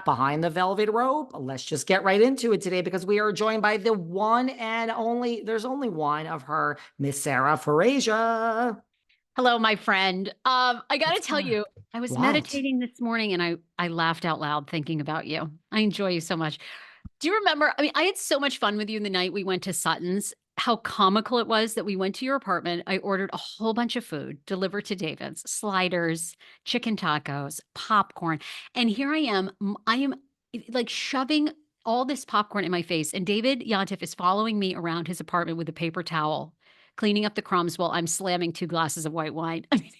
Behind the velvet rope. Let's just get right into it today because we are joined by the one and only, there's only one of her, Miss Sarah Farasia. Hello, my friend. I got to What's tell up? you, I was What? meditating this morning and I laughed out loud thinking about you. I enjoy you so much. Do you remember? I mean, I had so much fun with you the night we went to Sutton's. How comical it was that we went to your apartment. I ordered a whole bunch of food delivered to David's, sliders, chicken tacos, popcorn. And here I am. I am like shoving all this popcorn in my face. And David Yontif is following me around his apartment with a paper towel, cleaning up the crumbs while I'm slamming 2 glasses of white wine. I mean,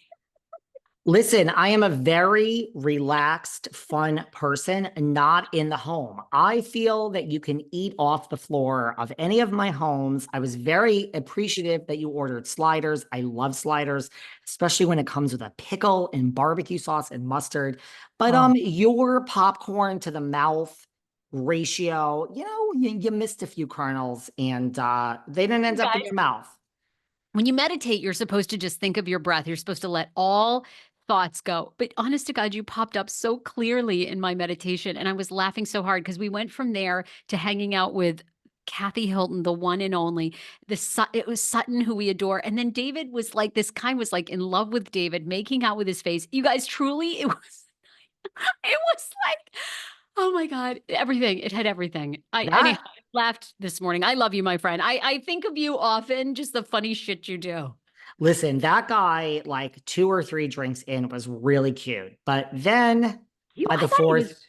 Listen, I am a very relaxed, fun person, not in the home. I feel that you can eat off the floor of any of my homes. I was very appreciative that you ordered sliders. I love sliders, especially when it comes with a pickle and barbecue sauce and mustard. But oh, your popcorn to the mouth ratio, you missed a few kernels and they didn't you end up in guys. your mouth. When you meditate, you're supposed to just think of your breath. You're supposed to let all thoughts go. But honest to God, you popped up so clearly in my meditation. And I was laughing so hard because we went from there to hanging out with Kathy Hilton, the one and only. It was Sutton, who we adore. And then David was like, this kind was like in love with David, making out with his face. You guys, truly, it was, it was like, oh my God, everything. It had everything. Anyhow, That I laughed this morning. I love you, my friend. I think of you often, just the funny shit you do. Listen, that guy, like 2 or 3 drinks in, was really cute. But then by I the thought he was, fourth,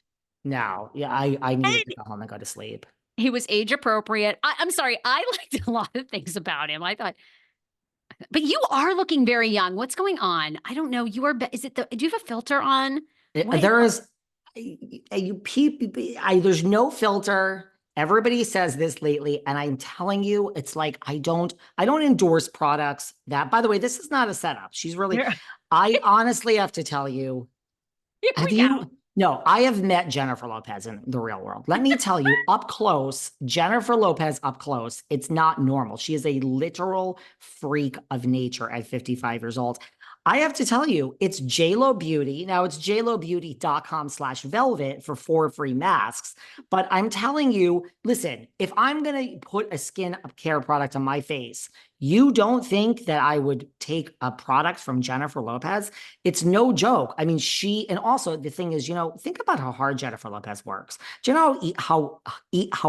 no, yeah, I needed to and go home and go to sleep. he was age appropriate. I'm sorry. I liked a lot of things about him. I thought, but you are looking very young. What's going on? I don't know. Is it do you have a filter on? What is, There is, there's no filter. Everybody says this lately, and I'm telling you, it's like I don't endorse products that, by the way, this is not a setup. here, I honestly have to tell you, here have we go. you? No, I have met Jennifer Lopez in the real world. Let me tell you, up close, Jennifer Lopez up close, it's not normal. She is a literal freak of nature at 55 years old. I have to tell you, it's JLo Beauty. Now it's jlobeauty.com/velvet for 4 free masks. But I'm telling you, listen, if I'm going to put a skin care product on my face, you don't think that I would take a product from Jennifer Lopez? It's no joke. I mean, and also the thing is, think about how hard Jennifer Lopez works. Do you know how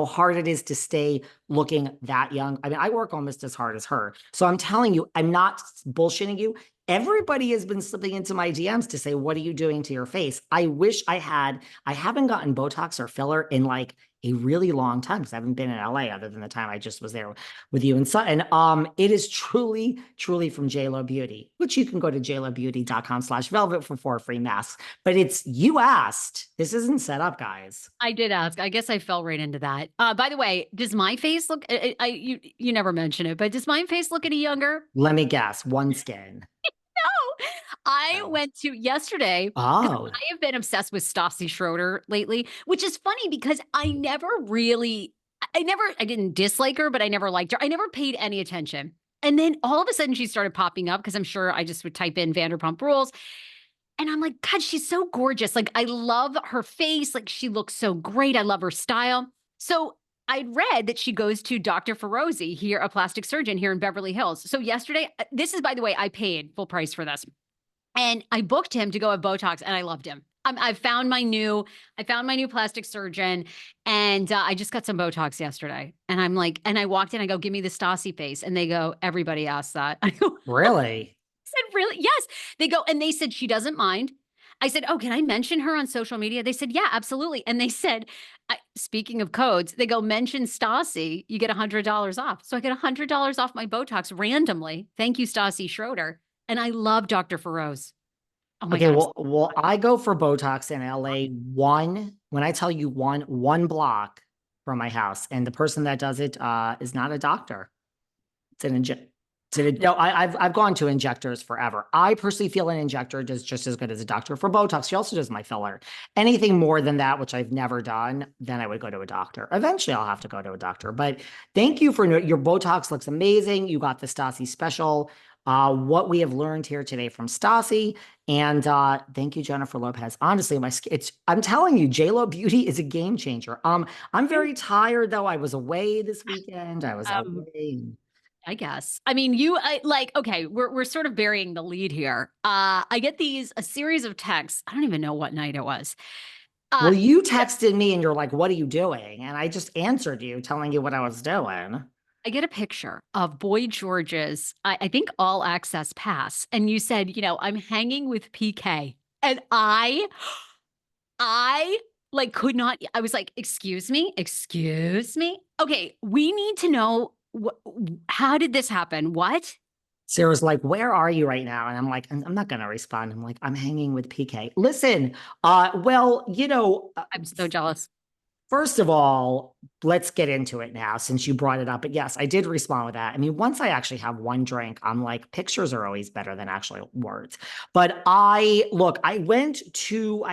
hard it is to stay looking that young? I mean, I work almost as hard as her. So I'm telling you, I'm not bullshitting you. Everybody has been slipping into my DMs to say, what are you doing to your face? I wish I had. I haven't gotten Botox or filler in like a really long time because I haven't been in LA other than the time I just was there with you and Sutton. It is truly, truly from JLo Beauty, which you can go to jlobeauty.com/velvet for 4 free masks. But you asked. This isn't set up, guys. I did ask. I guess I fell right into that. By the way, does my face look? You never mention it, but does my face look any younger? Let me guess. One skin. No. I Oh. went to yesterday because Oh. I have been obsessed with Stassi Schroeder lately, which is funny because I didn't dislike her, but I never liked her. I never paid any attention. And then all of a sudden she started popping up because I'm sure I just would type in Vanderpump Rules. And I'm like, God, she's so gorgeous. Like, I love her face. Like, she looks so great. I love her style. So I'd read that she goes to Dr. Ferozi here, a plastic surgeon here in Beverly Hills. So yesterday, this is, by the way, I paid full price for this. And I booked him to go have Botox, and I loved him. I found my new plastic surgeon, and I just got some Botox yesterday. And I'm like, and I walked in, I go, give me the Stassi face, and they go, everybody asks that. I go, Really? said, really? Yes. They go, and they said she doesn't mind. I said, oh, can I mention her on social media? They said, yeah, absolutely. And they said, speaking of codes, they go, mention Stassi, you get $100 off. So I get $100 off my Botox randomly. Thank you, Stassi Schroeder. And I love Dr. Feroz. Oh my Okay, God. well, I go for Botox in LA when I tell you one block from my house, and the person that does it is not a doctor. It's an inject. No, I've gone to injectors forever. I personally feel an injector does just as good as a doctor. For Botox, she also does my filler. Anything more than that, which I've never done, then I would go to a doctor. Eventually, I'll have to go to a doctor. But thank you for your Botox looks amazing. You got the Stassi special. what we have learned here today from Stassi. And thank you, Jennifer Lopez. Honestly, I'm telling you, JLo Beauty is a game changer. I'm very tired though. I was away this weekend. I was Um, away. I guess. I mean, okay, we're sort of burying the lead here. I get a series of texts. I don't even know what night it was. Uh, Well, you texted me and you're like, what are you doing? And I just answered you telling you what I was doing. I get a picture of Boy George's, I think all access pass. And you said, I'm hanging with PK. And I like could not, I was like, excuse me, excuse me. Okay, we need to know how did this happen? What? Sarah's like, where are you right now? And I'm like, I'm not going to respond. I'm like, I'm hanging with PK. Listen, well, I'm so jealous. first of all, let's get into it now since you brought it up. But yes, I did respond with that. I mean, once I actually have one drink, I'm like, pictures are always better than actually words. But I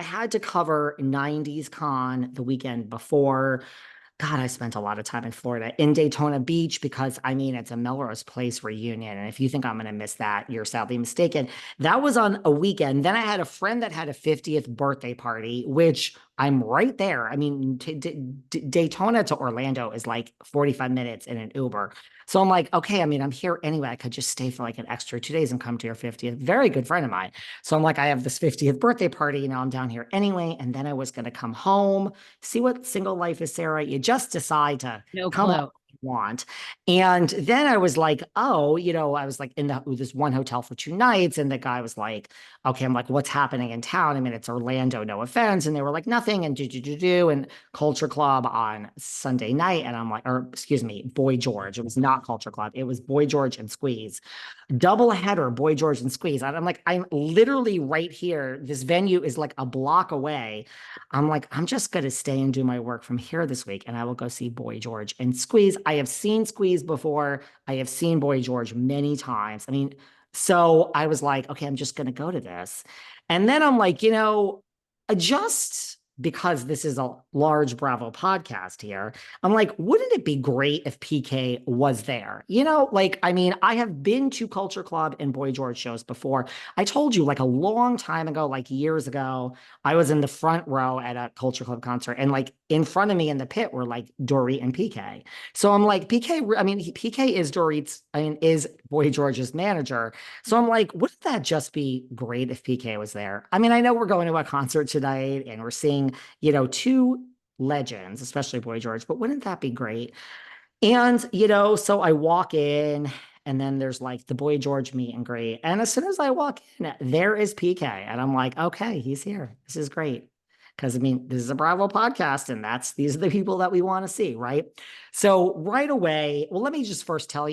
had to cover 90s Con the weekend before. God, I spent a lot of time in Florida, in Daytona Beach, because I mean, it's a Melrose Place reunion. And if you think I'm going to miss that, you're sadly mistaken. That was on a weekend. Then I had a friend that had a 50th birthday party, which I'm right there. I mean, Daytona to Orlando is like 45 minutes in an Uber. So I'm like, okay, I mean, I'm here anyway. I could just stay for like an extra 2 days and come to your 50th. Very good friend of mine. So I'm like, I have this 50th birthday party. I'm down here anyway. And then I was going to come home. See what single life is, Sarah? You just decide to No come home clue. when you want. And then I was like, oh, I was like in this one hotel for 2 nights. And the guy was like, okay, I'm like, what's happening in town? I mean, it's Orlando, no offense. And they were like, nothing. And and Culture Club on Sunday night. And I'm like, or excuse me, Boy George. It was not Culture Club. It was Boy George and Squeeze. Double header, Boy George and Squeeze. And I'm like, I'm literally right here. This venue is like a block away. I'm like, I'm just going to stay and do my work from here this week. And I will go see Boy George and Squeeze. I have seen Squeeze before. I have seen Boy George many times. I mean, so I was like, okay, I'm just going to go to this. And then I'm like, just because this is a large Bravo podcast here, I'm like, wouldn't it be great if PK was there? Like, I mean, I have been to Culture Club and Boy George shows before. I told you like a long time ago, like years ago, I was in the front row at a Culture Club concert and like in front of me in the pit were like Dorit and PK. So I'm like, PK is is Boy George's manager. So I'm like, wouldn't that just be great if PK was there? I mean, I know we're going to a concert tonight and we're seeing, two legends, especially Boy George, but wouldn't that be great? And, so I walk in and then there's like the Boy George meet and greet. And as soon as I walk in, there is PK. And I'm like, okay, he's here. This is great. Because I mean, this is a Bravo podcast, and these are the people that we want to see, right? So right away, well, let me just first tell you.